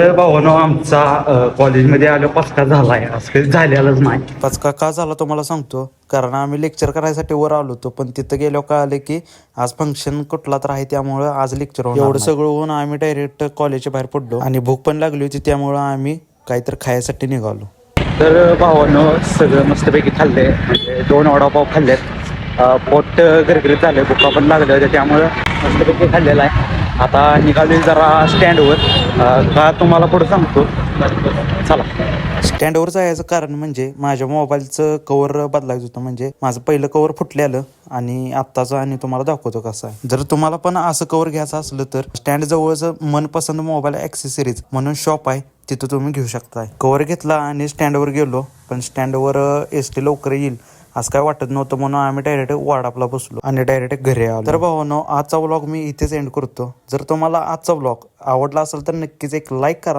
तर भावानो आमचा कॉलेजमध्ये आलो पस्का झालाय असं काही झालेलंच नाही. पचका का झाला तुम्हाला सांगतो. कारण आम्ही लेक्चर करायसाठी वर आलो होतो, पण तिथं गेलो कळाले की आज फंक्शन कुठला तर आहे, त्यामुळं आज लेक्चर होणार एवढं सगळं होऊन आम्ही डायरेक्ट कॉलेजच्या बाहेर पडलो आणि भूक पण लागली होती, त्यामुळं आम्ही काहीतरी खायसाठी निघालो. तर भावानो सगळं मस्तपैकी खाल्ले, म्हणजे 2 वडापाव खाल्लेत. पोट गरगरीत झालं, भुका पण लागल्या होत्या, त्यामुळं मस्तपैकी खाल्लेलं आहे. आता निघालोय जरा स्टँडवर, का तुम्हाला पुढं सांगतो. चला. स्टँडवर जायचं कारण म्हणजे माझ्या मोबाईलचं कवर बदलायचं होतं. म्हणजे माझं पहिलं कवर फुटलेलं आणि आत्ताचं, आणि तुम्हाला दाखवतो कसं आहे. जर तुम्हाला पण असं कवर घ्यायचं असलं तर स्टँड जवळचं मनपसंत मोबाईल ॲक्सेसरीज म्हणून शॉप आहे, तिथं तुम्ही घेऊ शकताय. कवर घेतला आणि स्टँडवर गेलो, पण स्टँडवर एस टी लवकर येईल असं काय वाटत नव्हतं, म्हणून आम्ही डायरेक्ट वाडापला बसलो आणि डायरेक्ट घरी आलो. तर भावांनो, आजचा व्लॉग मी इथेच एंड करतो. जर तुम्हाला आजचा व्लॉग आवडला असेल तर नक्कीच एक लाईक करा.